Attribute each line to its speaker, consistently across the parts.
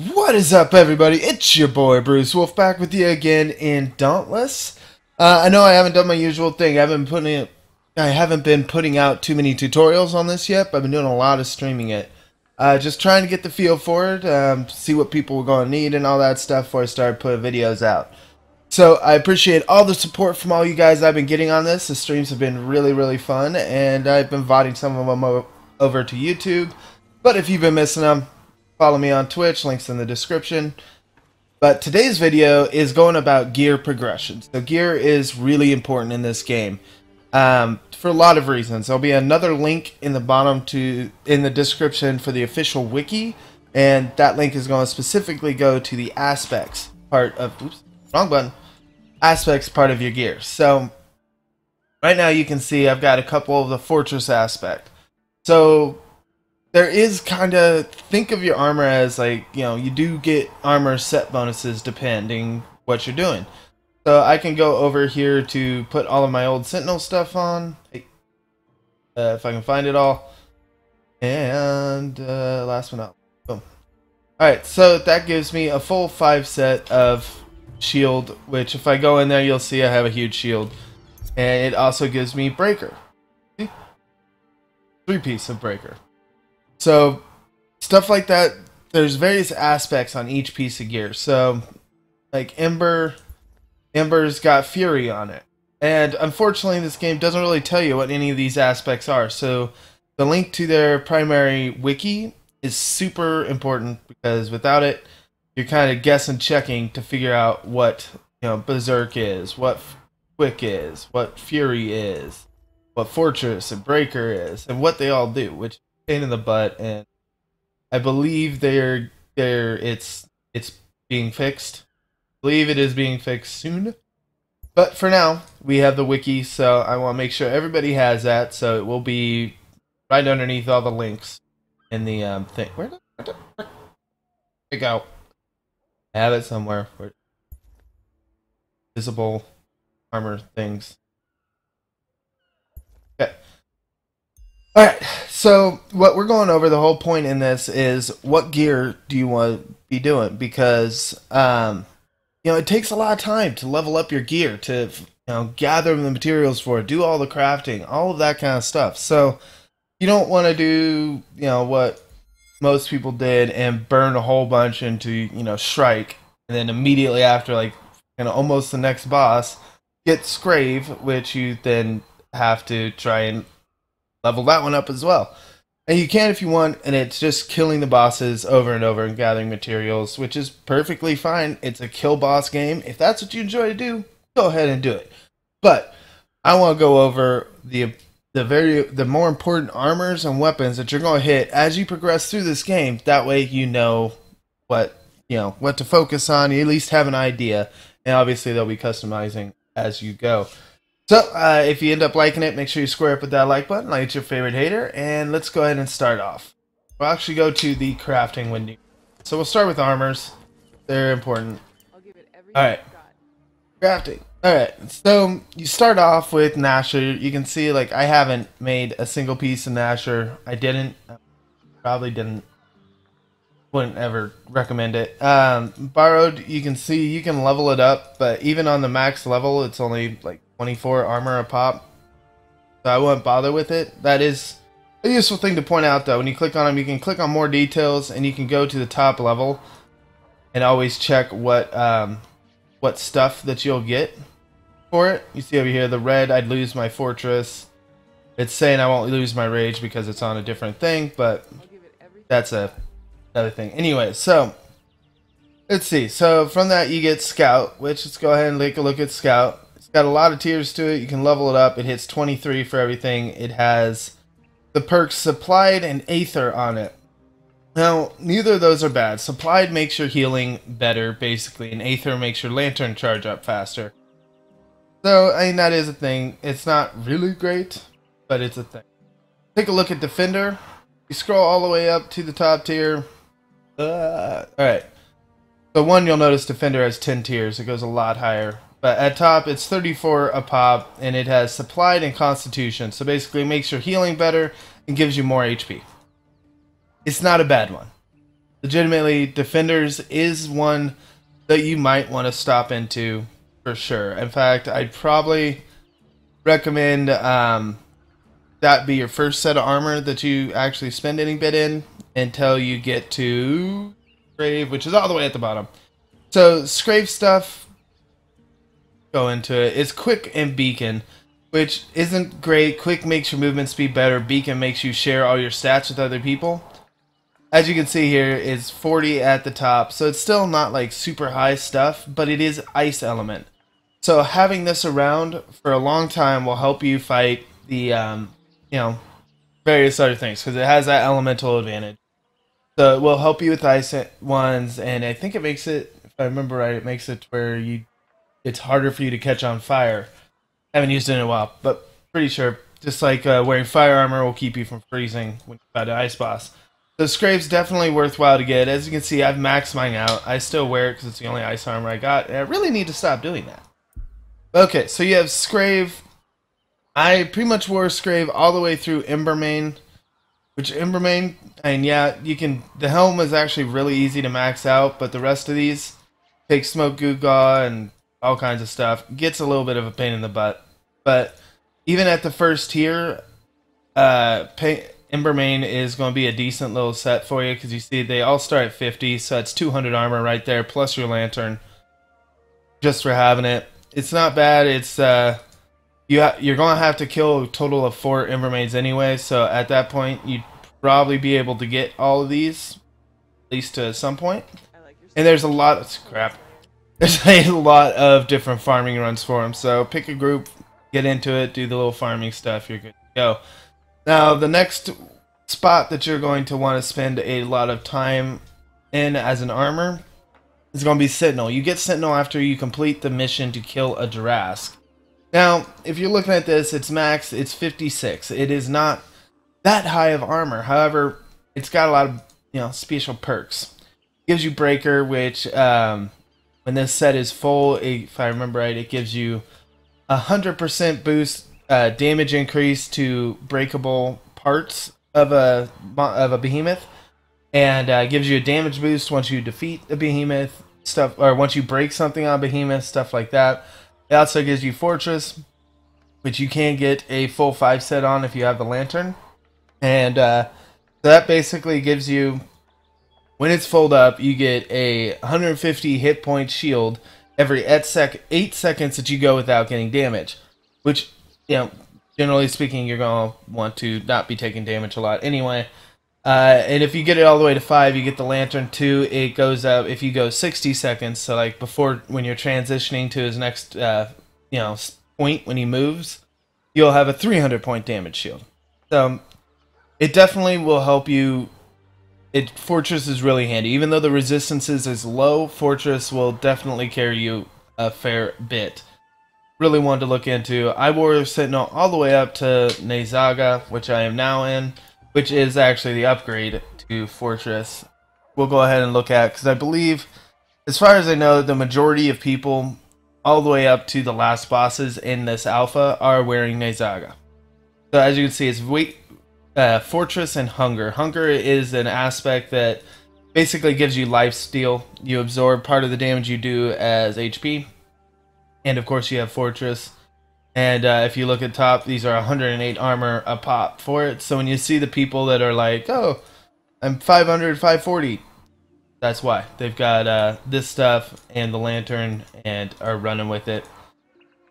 Speaker 1: What is up, everybody? It's your boy Bruce Wulfe back with you again in Dauntless. I know I haven't done my usual thing. I haven't been putting out too many tutorials on this yet, but I've been doing a lot of streaming it. Just trying to get the feel for it, see what people were going to need and all that stuff before I start putting videos out. So I appreciate all the support from all you guys I've been getting on this. The streams have been really fun, and I've been voting some of them over to YouTube. But if you've been missing them, follow me on Twitch, links in the description. But today's video is going about gear progression. So gear is really important in this game for a lot of reasons. There'll be another link in the in the description for the official wiki, and that link is going to specifically go to the aspects part of aspects part of your gear. So right now you can see I've got a couple of the fortress aspect. So there is kind of, think of your armor as like, you do get armor set bonuses depending what you're doing. So I can go over here to put all of my old Sentinel stuff on, if I can find it all. And last one out. Boom. Alright, so that gives me a full 5 set of shield, which if I go in there you'll see I have a huge shield. And it also gives me breaker. See? 3-piece of breaker. So, stuff like that, there's various aspects on each piece of gear. So, like Ember's got Fury on it. And unfortunately, this game doesn't really tell you what any of these aspects are. So, the link to their primary wiki is super important, because without it, you're kind of guessing checking to figure out what, Berserk is, what Quick is, what Fury is, what Fortress and Breaker is, and what they all do, which pain in the butt, and I believe it's being fixed. I believe it is being fixed soon. But for now, we have the wiki, so I want to make sure everybody has that, so it will be right underneath all the links in the thing. Where did it go? I have it somewhere. Visible armor things. Okay. Alright, so what we're going over, the whole point in this is what gear do you want to be doing, because it takes a lot of time to level up your gear, to gather the materials for it, do all the crafting, all of that kind of stuff. So you don't want to do what most people did and burn a whole bunch into Shrike, and then immediately after, like almost the next boss, get Scrave, which you then have to try and level that one up as well. And you can if you want, and it's just killing the bosses over and over and gathering materials, which is perfectly fine. It's a kill boss game. If that's what you enjoy to do, go ahead and do it. But I want to go over the more important armors and weapons that you're going to hit as you progress through this game. That way you know what to focus on. You at least have an idea, and obviously they'll be customizing as you go. So, if you end up liking it, make sure you square up with that like button, like it's your favorite hater, and let's go ahead and start off. We'll actually go to the crafting window. So we'll start with armors. They're important. Alright. Crafting. Alright, so you start off with Nasher. You can see, like, I haven't made a single piece of Nasher. I didn't. Probably didn't. Wouldn't ever recommend it. Borrowed, you can see you can level it up, but even on the max level, it's only like 24 armor a pop. So I wouldn't bother with it. That is a useful thing to point out, though. When you click on them, you can click on more details, and you can go to the top level and always check what stuff that you'll get for it. You see over here, the red, I'd lose my fortress. It's saying I won't lose my rage because it's on a different thing, but that's another thing. Anyway, so let's see. So from that you get Scout, which let's go ahead and take a look at Scout. It's got a lot of tiers to it. You can level it up. It hits 23 for everything. It has the perks Supplied and Aether on it. Now, neither of those are bad. Supplied makes your healing better, basically, and Aether makes your lantern charge up faster. So, I mean, that is a thing. It's not really great, but it's a thing. Take a look at Defender. You scroll all the way up to the top tier. Alright. So one, you'll notice Defender has 10 tiers. It goes a lot higher. But at top, it's 34 a pop, and it has Supplied and Constitution. So basically, it makes your healing better and gives you more HP. It's not a bad one. legitimately, Defenders is one that you might want to stop into for sure. In fact, I'd probably recommend that be your first set of armor that you actually spend any bit in until you get to Scrave, which is all the way at the bottom. So Scrave stuff, go into it. It's Quick and Beacon, which isn't great. Quick makes your movement speed better. Beacon makes you share all your stats with other people. As you can see here, it's 40 at the top, so it's still not like super high stuff, but it is ice element. So having this around for a long time will help you fight the, various other things, because it has that elemental advantage. So it will help you with ice ones, and I think it makes it, if I remember right, it makes it where it's harder for you to catch on fire. I haven't used it in a while, but pretty sure. Just like wearing fire armor will keep you from freezing when you fight an ice boss. So Scrave's definitely worthwhile to get. As you can see, I've maxed mine out. I still wear it because it's the only ice armor I got, and I really need to stop doing that. Okay, so you have Scrave. I pretty much wore Scrave all the way through Embermane, which Embermane, and yeah, you can. The helm is actually really easy to max out, but the rest of these take Smoke Guga and all kinds of stuff. Gets a little bit of a pain in the butt, but even at the first tier, Embermane is going to be a decent little set for you, because you see they all start at 50, so that's 200 armor right there, plus your lantern, just for having it. It's not bad. It's you're going to have to kill a total of 4 Embermanes anyway, so at that point you'd probably be able to get all of these, at least to some point. And there's a lot of crap. There's a lot of different farming runs for them, so pick a group, get into it, do the little farming stuff, you're good to go. Now, the next spot that you're going to want to spend a lot of time in as an armor is going to be Sentinel. You get Sentinel after you complete the mission to kill a Drask. Now, if you're looking at this, it's max, it's 56. It is not that high of armor. However, it's got a lot of, special perks. It gives you Breaker, which, when this set is full, if I remember right, it gives you 100% boost damage increase to breakable parts of a behemoth, and gives you a damage boost once you defeat a behemoth, or once you break something on a behemoth, stuff like that. It also gives you Fortress, which you can get a full 5 set on if you have the lantern, and so that basically gives you, when it's full up, you get a 150 hit point shield every 8 seconds that you go without getting damage, which, generally speaking, you're going to want to not be taking damage a lot anyway. And if you get it all the way to 5, you get the lantern too. It goes up if you go 60 seconds. So like before, when you're transitioning to his next, point when he moves, you'll have a 300 point damage shield. So it definitely will help you. Fortress is really handy. Even though the resistance is low, Fortress will definitely carry you a fair bit. Really wanted to look into. I wore Sentinel all the way up to Nezaga, which I am now in, which is actually the upgrade to Fortress. We'll go ahead and look at, because I believe, as far as I know, the majority of people, all the way up to the last bosses in this alpha, are wearing Nezaga. So as you can see, it's Fortress and Hunger. Hunger is an aspect that basically gives you lifesteal. You absorb part of the damage you do as HP. And of course you have Fortress. And if you look at top, these are 108 armor a pop for it. So when you see the people that are like, oh, I'm 500, 540, that's why. They've got this stuff and the lantern and are running with it.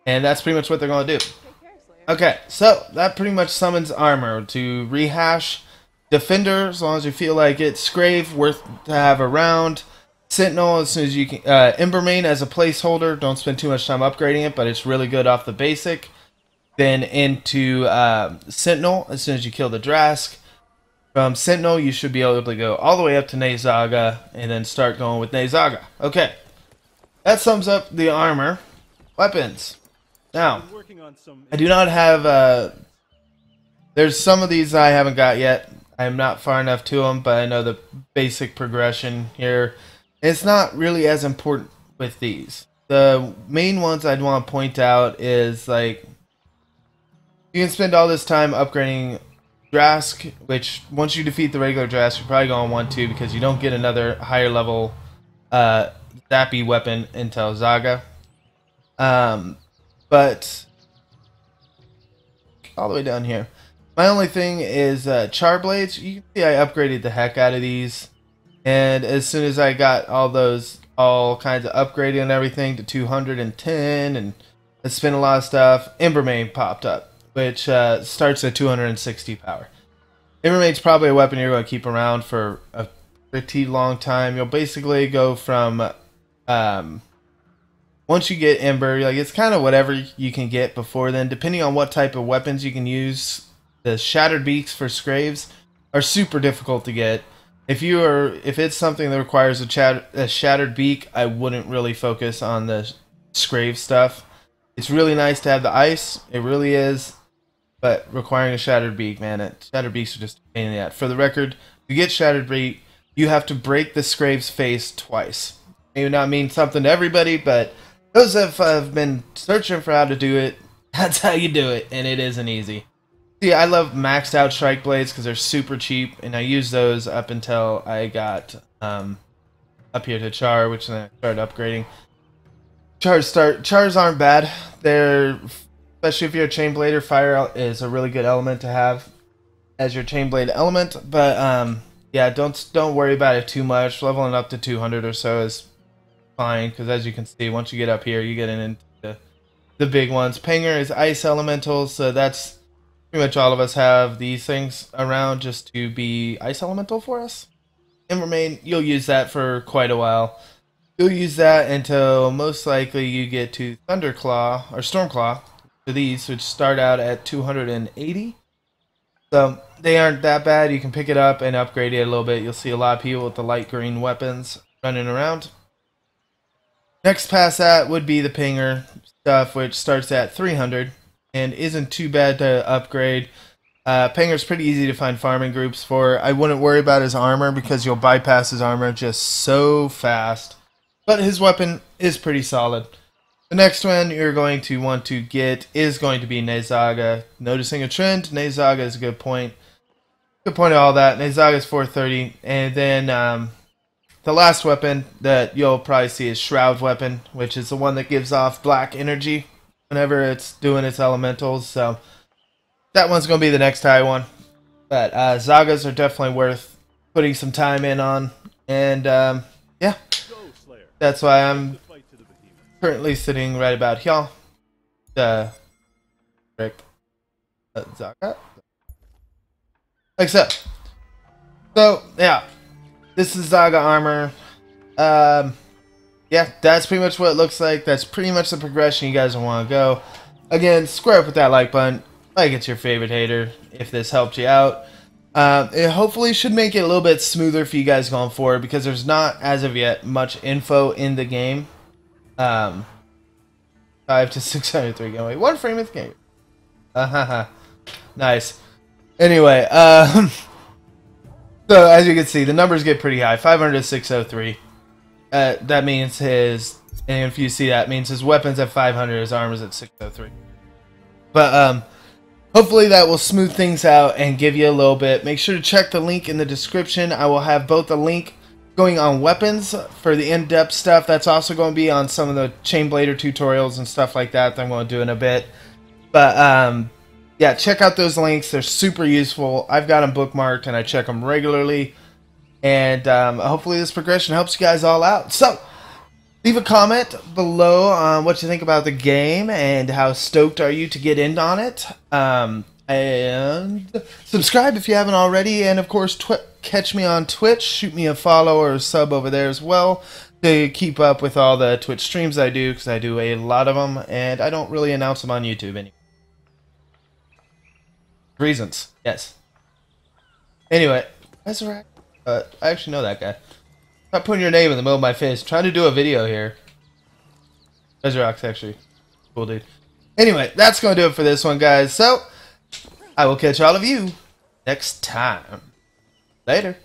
Speaker 1: And that's pretty much what they're going to do. Okay, so that pretty much summons armor. To rehash, Defender, as long as you feel like it. Scrave, worth to have around. Sentinel, as soon as you can. Embermane as a placeholder. Don't spend too much time upgrading it, but it's really good off the basic. Then into Sentinel, as soon as you kill the Drask. From Sentinel, you should be able to go all the way up to Nezaga, and then start going with Nezaga. Okay, that sums up the armor. Weapons. Now, I do not have, there's some of these I haven't got yet. I'm not far enough to them, but I know the basic progression here. It's not really as important with these. The main ones I'd want to point out is, like, you can spend all this time upgrading Drask, which once you defeat the regular Drask, you're probably going to want to because you don't get another higher level zappy weapon until Zaga. But all the way down here. My only thing is Char Blades. You can see I upgraded the heck out of these. And as soon as I got all kinds of upgrading and everything to 210 and I spent a lot of stuff, Embermane popped up, which starts at 260 power. Embermane's probably a weapon you're going to keep around for a pretty long time. You'll basically go from once you get Ember, like it's kind of whatever you can get before then, depending on what type of weapons you can use. The Shattered Beaks for Scraves are super difficult to get. If it's something that requires a Shattered Beak, I wouldn't really focus on the Scrave stuff. It's really nice to have the ice, it really is, but requiring a Shattered Beak, man, Shattered Beaks are just a pain in the ass. For the record, to get Shattered Beak, you have to break the Scrave's face twice. It may not mean something to everybody, but those that have been searching for how to do it, that's how you do it, and it isn't easy. See, I love maxed out Strike Blades because they're super cheap, and I used those up until I got up here to Char, which then I started upgrading. Chars aren't bad. They're, especially if you're a Chain Blader, fire is a really good element to have as your Chain Blade element. But yeah, don't worry about it too much. Leveling up to 200 or so is fine because as you can see, once you get up here, you get into the big ones. Panger is Ice Elemental, so that's pretty much all of us have these things around just to be Ice Elemental for us. Embermane, you'll use that for quite a while. You'll use that until most likely you get to Thunderclaw or Stormclaw for these, which start out at 280. So they aren't that bad. You can pick it up and upgrade it a little bit. You'll see a lot of people with the light green weapons running around. Next past that would be the Pinger stuff, which starts at 300. And isn't too bad to upgrade. Panger's pretty easy to find farming groups for. I wouldn't worry about his armor because you'll bypass his armor just so fast. But his weapon is pretty solid. The next one you're going to want to get is going to be Nezaga. Noticing a trend, Nezaga is a good point. Good point of all that. Nezaga is 430. And then the last weapon that you'll probably see is Shroud Weapon, which is the one that gives off black energy whenever it's doing its elementals, so that one's going to be the next high one. But Zagas are definitely worth putting some time in on, and yeah, that's why I'm currently sitting right about here. Zaga? Like so. So, yeah, this is Zaga armor. Yeah, that's pretty much what it looks like. That's pretty much the progression you guys want to go. Again, square up with that like button. Like it's your favorite hater if this helped you out. It hopefully should make it a little bit smoother for you guys going forward because there's not, as of yet, much info in the game. 5 to 603 gameplay. 1 frame of the game. Nice. Anyway, so as you can see, the numbers get pretty high. 500 to 603. That means his, and if you see that, means his weapon's at 500, his armor's at 603. But hopefully that will smooth things out and give you a little bit. Make sure to check the link in the description. I will have both a link going on weapons for the in-depth stuff. That's also going to be on some of the Chain Blader tutorials and stuff like that I'm going to do in a bit. But yeah, check out those links. They're super useful. I've got them bookmarked and I check them regularly. And hopefully this progression helps you guys all out. So, leave a comment below on what you think about the game and how stoked are you to get in on it. And subscribe if you haven't already. And of course, catch me on Twitch. Shoot me a follow or a sub over there as well to keep up with all the Twitch streams I do, because I do a lot of them. And I don't really announce them on YouTube anymore. Reasons, yes. Anyway, Resurrect. I actually know that guy. Not putting your name in the middle of my face. Trying to do a video here. Resurrect's actually cool, dude. Anyway, that's going to do it for this one, guys. So, I will catch all of you next time. Later.